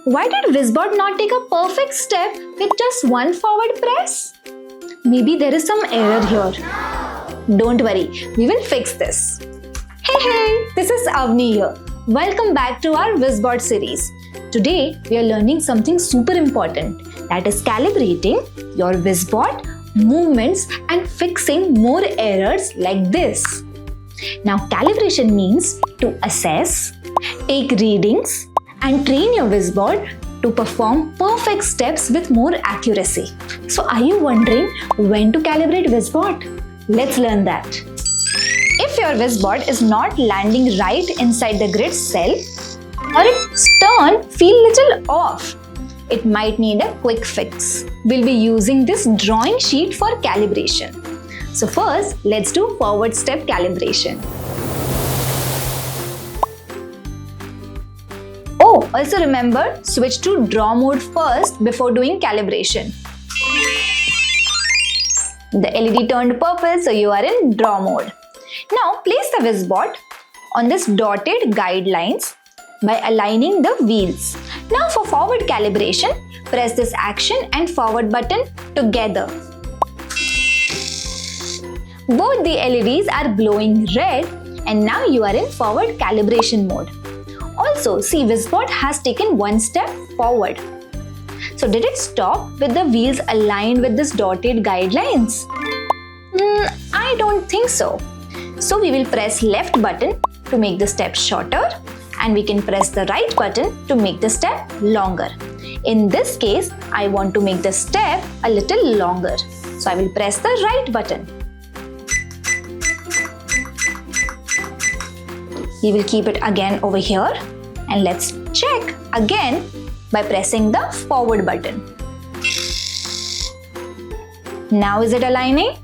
Why did Wizbot not take a perfect step with just one forward press? Maybe there is some error here. Don't worry, we will fix this. Hey, this is Avni here. Welcome back to our Wizbot series. Today, we are learning something super important, that is calibrating your Wizbot movements and fixing more errors like this. Now, calibration means to assess, take readings, and train your Wizbot to perform perfect steps with more accuracy. So, are you wondering when to calibrate Wizbot? Let's learn that. If your Wizbot is not landing right inside the grid cell, or its turn feel little off, it might need a quick fix. We'll be using this drawing sheet for calibration. So first, let's do forward step calibration. Oh, also remember, switch to draw mode first before doing calibration. The LED turned purple, so you are in draw mode. Now place the Wizbot on this dotted guidelines by aligning the wheels. Now for forward calibration, press this action and forward button together. Both the LEDs are glowing red and now you are in forward calibration mode. Also, see, Wizbot has taken one step forward. So did it stop with the wheels aligned with this dotted guidelines? I don't think so. So we will press left button to make the step shorter and we can press the right button to make the step longer. In this case, I want to make the step a little longer. So I will press the right button. We will keep it again over here and let's check again by pressing the forward button. Now is it aligning?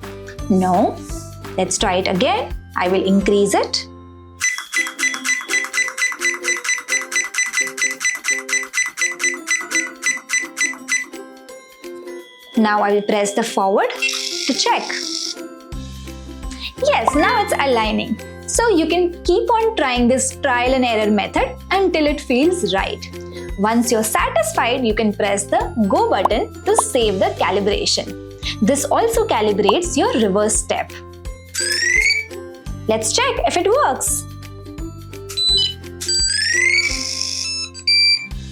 No. Let's try it again. I will increase it. Now I will press the forward to check. Yes, now it's aligning. So you can keep on trying this trial and error method until it feels right. Once you're satisfied, you can press the go button to save the calibration. This also calibrates your reverse step. Let's check if it works.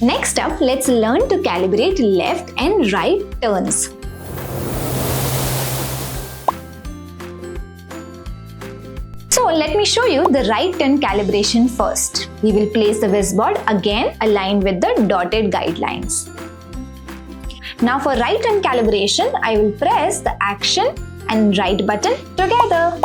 Next up, let's learn to calibrate left and right turns. So let me show you the right turn calibration first. We will place the Wizbot again aligned with the dotted guidelines. Now for right turn calibration, I will press the action and right button together.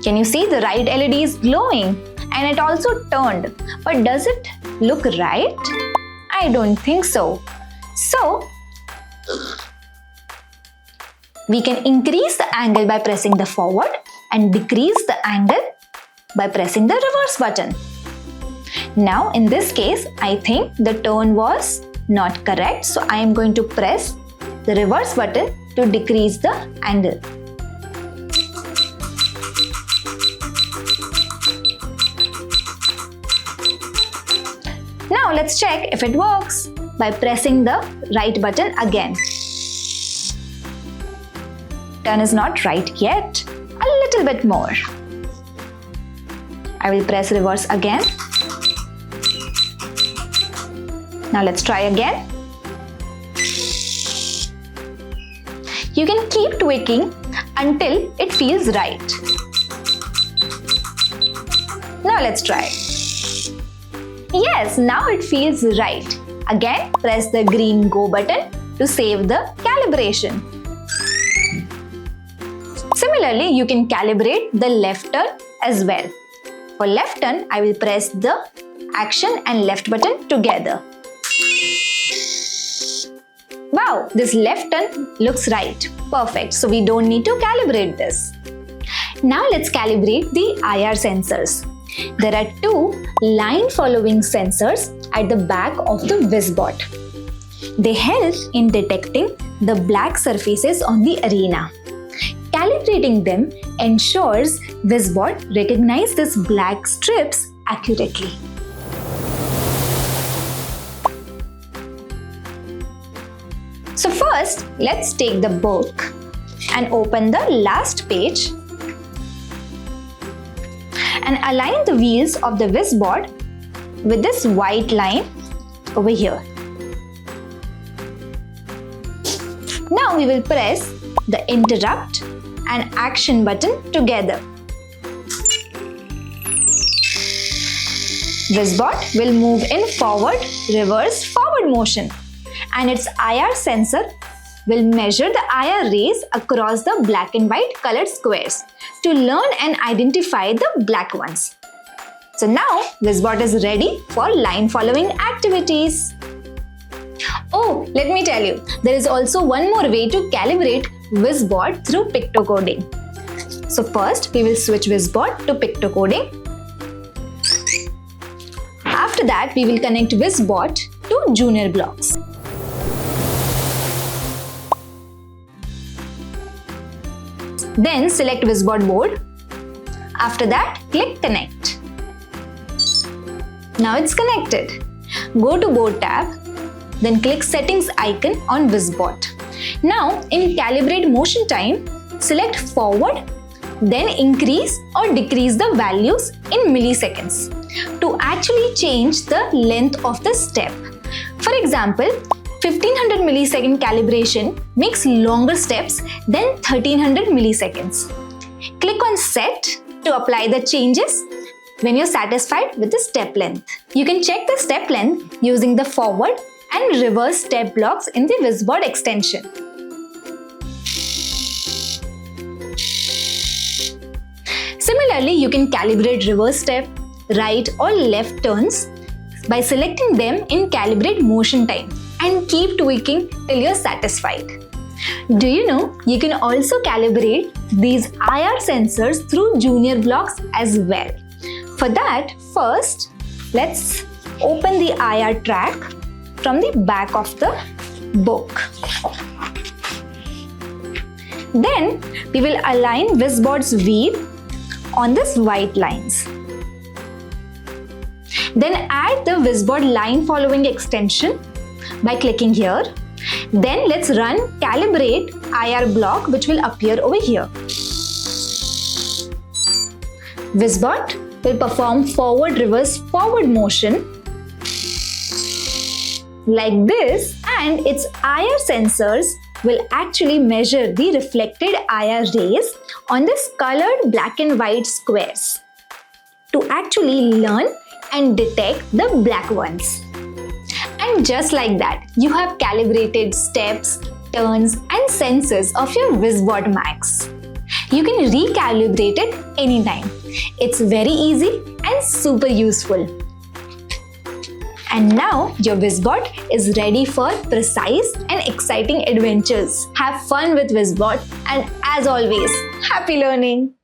Can you see the right LED is glowing and it also turned, but does it look right? I don't think so. So we can increase the angle by pressing the forward and decrease the angle by pressing the reverse button. Now in this case, I think the turn was not correct, so I am going to press the reverse button to decrease the angle. Now let's check if it works by pressing the right button again. Turn is not right yet. A little bit more. I will press reverse again. Now let's try again. You can keep tweaking until it feels right. Now let's try. Yes, now it feels right. Again, press the green go button to save the calibration. Similarly, you can calibrate the left turn as well. For left turn, I will press the action and left button together. Wow, this left turn looks right. Perfect. So we don't need to calibrate this. Now let's calibrate the IR sensors. There are two line following sensors at the back of the Wizbot. They help in detecting the black surfaces on the arena. Calibrating them ensures Wizbot recognizes these black strips accurately. So first, let's take the book and open the last page and align the wheels of the Wizbot with this white line over here. Now we will press the interrupt and action button together. Wizbot will move in forward, reverse, forward motion, and its IR sensor will measure the IR rays across the black and white colored squares to learn and identify the black ones. So now Wizbot is ready for line following activities. Oh, let me tell you, there is also one more way to calibrate Wizbot through pictocoding. So first we will switch Wizbot to pictocoding. After that we will connect Wizbot to Junior Blocks. Then select Wizbot board. After that, click connect. Now it's connected. Go to board tab, then click settings icon on Wizbot. Now in calibrate motion time, select forward, then increase or decrease the values in milliseconds to actually change the length of the step. For example, 1500 millisecond calibration makes longer steps than 1300 milliseconds. Click on Set to apply the changes when you're satisfied with the step length. You can check the step length using the forward and reverse step blocks in the Wizbot extension. Similarly, you can calibrate reverse step, right or left turns by selecting them in calibrate motion time and keep tweaking till you're satisfied. Do you know you can also calibrate these IR sensors through Junior Blocks as well? For that, first let's open the IR track from the back of the book. Then we will align Wizbot's wheel on these white lines. Then add the Wizbot line following extension by clicking here. Then let's run Calibrate IR block, which will appear over here. Wizbot will perform forward, reverse, forward motion like this, and its IR sensors will actually measure the reflected IR rays on this colored black and white squares to actually learn and detect the black ones. And just like that, you have calibrated steps, turns and senses of your Wizbot Maxx. You can recalibrate it anytime. It's very easy and super useful. And now your Wizbot is ready for precise and exciting adventures. Have fun with Wizbot, and as always, happy learning!